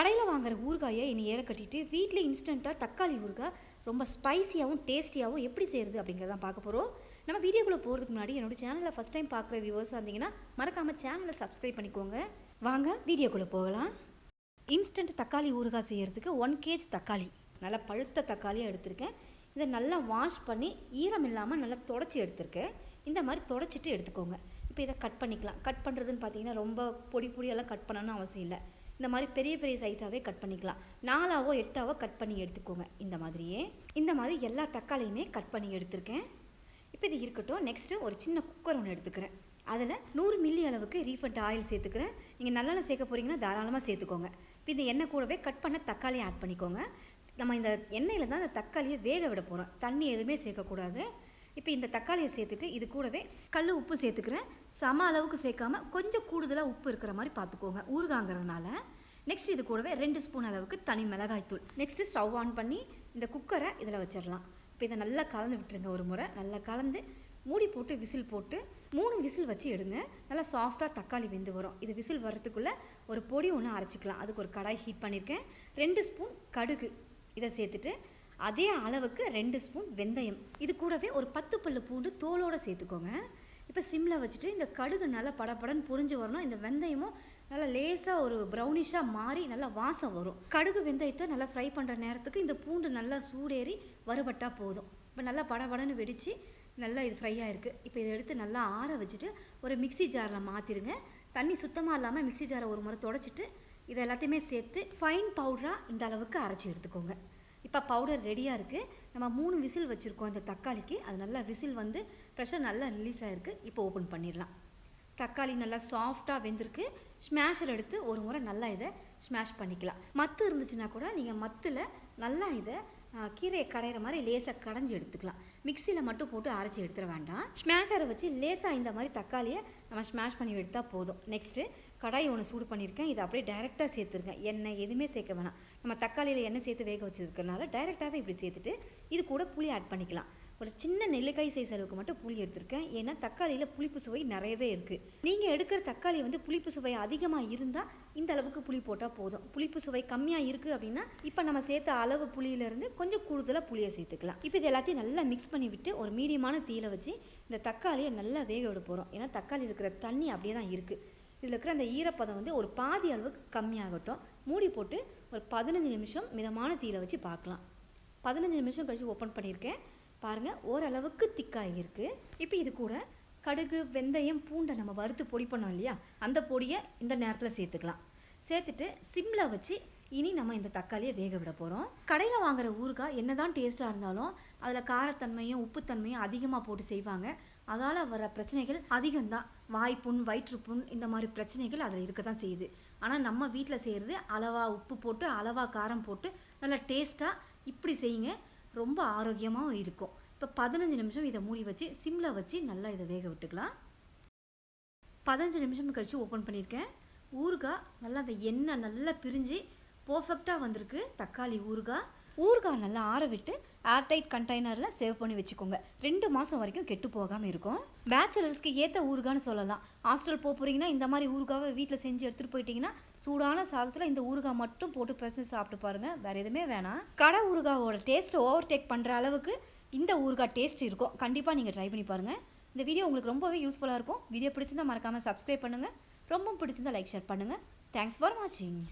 கடையில் வாங்குற ஊறுகாயை என்னை ஏற கட்டிட்டு வீட்டில் இன்ஸ்டண்ட்டாக தக்காளி ஊறுகாய் ரொம்ப ஸ்பைசியாகவும் டேஸ்டியாகவும் எப்படி செய்கிறது அப்படிங்கிறதான் பார்க்க போகிறோம். நம்ம வீடியோக்குள்ளே போகிறதுக்கு முன்னாடி என்னோட சேனலை ஃபஸ்ட் டைம் பார்க்குற வியூவர்ஸாக இருந்தீங்கன்னா மறக்காமல் சேனலை சப்ஸ்கிரைப் பண்ணிக்கோங்க. வாங்க வீடியோக்குள்ளே போகலாம். இன்ஸ்டன்ட் தக்காளி ஊறுகாய் செய்கிறதுக்கு 1 kg தக்காளி, நல்லா பழுத்த தக்காளியாக எடுத்திருக்கேன். இதை நல்லா வாஷ் பண்ணி ஈரம் இல்லாமல் நல்லா தொடச்சி எடுத்திருக்கேன். இந்த மாதிரி தொடச்சிட்டு எடுத்துக்கோங்க. இப்போ இதை கட் பண்ணிக்கலாம். கட் பண்ணுறதுன்னு பார்த்தீங்கன்னா ரொம்ப பொடியெல்லாம் கட் பண்ணணும்னு அவசியம் இல்லை. இந்த மாதிரி பெரிய பெரிய சைஸாகவே கட் பண்ணிக்கலாம். 4ஆவோ 8ஆவோ கட் பண்ணி எடுத்துக்கோங்க. இந்த மாதிரி எல்லா தக்காளியுமே கட் பண்ணி எடுத்திருக்கேன். இப்போ இது இருக்கட்டும். நெக்ஸ்ட்டு ஒரு சின்ன குக்கர் ஒன்று எடுத்துக்கிறேன். அதில் 100 மில்லி அளவுக்கு ரீஃபண்ட் ஆயில் சேர்த்துக்கிறேன். நீங்கள் நல்லெண்ணெய் சேர்க்க போகிறீங்கன்னா தாராளமாக சேர்த்துக்கோங்க. இப்போ இந்த எண்ணெய் கூடவே கட் பண்ண தக்காளியை ஆட் பண்ணிக்கோங்க. நம்ம இந்த எண்ணெயில் தான் இந்த தக்காளியை வேக விட போகிறோம். தண்ணி எதுவுமே சேர்க்கக்கூடாது. இப்போ இந்த தக்காளியை சேர்த்துட்டு இது கூடவே கல் உப்பு சேர்த்துக்கிறேன். சம அளவுக்கு சேர்க்காமல் கொஞ்சம் கூடுதலாக உப்பு இருக்கிற மாதிரி பார்த்துக்கோங்க ஊறுகாங்கிறதுனால. நெக்ஸ்ட் இது கூடவே 2 ஸ்பூன் அளவுக்கு தனி மிளகாய்த்தூள். நெக்ஸ்ட்டு ஸ்டவ் ஆன் பண்ணி இந்த குக்கரை இதில் வச்சிடலாம். இப்போ இதை நல்லா கலந்து விட்டுருங்க. ஒரு முறை நல்லா கலந்து மூடி போட்டு விசில் போட்டு 3 விசில் வச்சு எடுங்க. நல்லா சாஃப்டாக தக்காளி வெந்து வரும். இது விசில் வர்றதுக்குள்ளே ஒரு பொடி ஒன்று அரைச்சிக்கலாம். அதுக்கு ஒரு கடாய் ஹீட் பண்ணியிருக்கேன். 2 ஸ்பூன் கடுகு இதை சேர்த்துட்டு அதே அளவுக்கு 2 ஸ்பூன் வெந்தயம், இது கூடவே ஒரு 10 பல்லு பூண்டு தோலோடு சேர்த்துக்கோங்க. இப்போ சிம்மில் வச்சுட்டு இந்த கடுகு நல்லா படப்படன்னு புரிஞ்சு வரணும். இந்த வெந்தயமும் நல்லா லேசாக ஒரு ப்ரௌனிஷாக மாறி நல்லா வாசம் வரும். கடுகு வெந்தயத்தை நல்லா ஃப்ரை பண்ணுற நேரத்துக்கு இந்த பூண்டு நல்லா சூடேறி வறுபட்டால் போதும். இப்போ நல்லா படபடன்னு வெடித்து நல்லா இது ஃப்ரையாக இருக்குது. இப்போ இதை எடுத்து நல்லா ஆற வச்சுட்டு ஒரு மிக்சி ஜாரில் மாற்றிடுங்க. தண்ணி சுத்தமாக இல்லாமல் மிக்சி ஜாரை ஒரு முறை தொடச்சிட்டு இதை எல்லாத்தையுமே சேர்த்து ஃபைன் பவுடராக இந்த அளவுக்கு அரைச்சி எடுத்துக்கோங்க. இப்போ பவுடர் ரெடியாக இருக்குது. நம்ம 3 விசில் வச்சுருக்கோம் இந்த தக்காளிக்கு. அது நல்லா விசில் வந்து ப்ரெஷர் நல்லா ரிலீஸ் ஆகிருக்கு. இப்போ ஓப்பன் பண்ணிடலாம். தக்காளி நல்லா சாஃப்டாக வெந்திருக்கு. ஸ்மாஷர் எடுத்து ஒரு முறை நல்லா இதை ஸ்மாஷ் பண்ணிக்கலாம். மத்து இருந்துச்சுன்னா கூட நீங்கள் மத்தில் நல்லா இதை கீரையை கடையிற மாதிரி லேசாக கடைஞ்சி எடுத்துக்கலாம். மிக்சியில் மட்டும் போட்டு அரைச்சி எடுத்துட வேண்டாம். ஸ்மாஷரை வச்சு லேசாக இந்த மாதிரி தக்காளியை நம்ம ஸ்மாஷ் பண்ணி எடுத்தால் போதும். நெக்ஸ்ட்டு கடாய் ஒன்று சூடு பண்ணியிருக்கேன். இதை அப்படியே டைரெக்டாக சேர்த்துருக்கேன். எண்ணெய் எதுவுமே சேர்க்க வேணாம். நம்ம தக்காளியில் எண்ணெய் சேர்த்து வேக வச்சுருக்கனால டைரெக்டாகவே இப்படி சேர்த்துட்டு இது கூட புளி ஆட் பண்ணிக்கலாம். ஒரு சின்ன நெல்லிக்காய் சைஸ் அளவுக்கு மட்டும் புளி எடுத்திருக்கேன். ஏன்னா தக்காளியில் புளிப்பு சுவை நிறையவே இருக்குது. நீங்கள் எடுக்கிற தக்காளி வந்து புளிப்பு சுவை அதிகமாக இருந்தால் இந்த அளவுக்கு புளி போட்டால் போதும். புளிப்பு சுவை கம்மியாக இருக்குது அப்படின்னா இப்போ நம்ம சேர்த்த அளவு புளியிலேருந்து கொஞ்சம் கூடுதலாக புளியை சேர்த்துக்கலாம். இப்போ இது எல்லாத்தையும் நல்லா மிக்ஸ் பண்ணி விட்டு ஒரு மீடியமான தீயில வச்சு இந்த தக்காளியை நல்லா வேக விட போகிறோம். ஏன்னா தக்காளி இருக்கிற தண்ணி அப்படியே தான் இருக்குது. இதில் இருக்கிற அந்த ஈரப்பதம் வந்து ஒரு பாதி அளவுக்கு கம்மியாகட்டும். மூடி போட்டு ஒரு 15 நிமிஷம் மிதமான தீயில வச்சு பார்க்கலாம். 15 நிமிஷம் கழித்து ஓப்பன் பண்ணியிருக்கேன். பாருங்கள், ஓரளவுக்கு திக்காகிருக்கு. இப்போ இது கூட கடுகு வெந்தயம் பூண்டை நம்ம வறுத்து பொடி பண்ணோம் இல்லையா, அந்த பொடியை இந்த நேரத்தில் சேர்த்துக்கலாம். சேர்த்துட்டு சிம்மில் வச்சு இனி நம்ம இந்த தக்காளியை வேக விட போகிறோம். கடையில் வாங்குகிற ஊறுகாய் என்ன தான் டேஸ்ட்டாக இருந்தாலும் அதில் காரத்தன்மையும் உப்புத்தன்மையும் அதிகமாக போட்டு செய்வாங்க. அதால் வர பிரச்சனைகள் அதிகம்தான். வாய்ப்புண், வயிற்றுப்புண், இந்த மாதிரி பிரச்சனைகள் அதில் இருக்க தான் செய்யுது. ஆனால் நம்ம வீட்டில் செய்கிறது அளவாக உப்பு போட்டு அளவாக காரம் போட்டு நல்லா டேஸ்ட்டாக இப்படி செய்யுங்க. ரொம்ப ஆரோக்கியமாகவும் இருக்கும். இப்போ 15 நிமிஷம் இதை மூடி வச்சு சிம்மில் வச்சு நல்லா இதை வேக விட்டுக்கலாம். 15 நிமிஷம் கழித்து ஓப்பன் பண்ணியிருக்கேன். ஊறுகாய் நல்லா அந்த எண்ணெய் நல்லா பிரிஞ்சு பர்ஃபெக்டாக வந்திருக்கு. தக்காளி ஊறுகாய் நல்லா ஆற விட்டு ஏர்டைட் கண்டெய்னரில் சேவ் பண்ணி வச்சுக்கோங்க. 2 மாதம் வரைக்கும் கெட்டு போகாமல் இருக்கும். பேச்சுலர்ஸ்க்கு ஏற்ற ஊறுகான்னு சொல்லலாம். ஹாஸ்டல் போகிறீங்கன்னா இந்த மாதிரி ஊறுகாவை வீட்டில் செஞ்சு எடுத்துகிட்டு போயிட்டீங்கன்னா சூடான சாதத்தில் இந்த ஊறுகாய் மட்டும் போட்டு பிசைஞ்சு சாப்பிட்டு பாருங்கள். வேறு எதுவுமே வேணாம். கடை ஊறுகாவோட டேஸ்ட்டை ஓவர்டேக் பண்ணுற அளவுக்கு இந்த ஊறுகாய் டேஸ்ட் இருக்கும். கண்டிப்பாக நீங்கள் ட்ரை பண்ணி பாருங்கள். இந்த வீடியோ உங்களுக்கு ரொம்பவே யூஸ்ஃபுல்லாக இருக்கும். வீடியோ பிடிச்சிருந்தால் மறக்காமல் சப்ஸ்கிரைப் பண்ணுங்கள். ரொம்ப பிடிச்சிருந்தால் லைக் ஷேர் பண்ணுங்கள். தேங்க்ஸ் ஃபார் வாட்சிங்.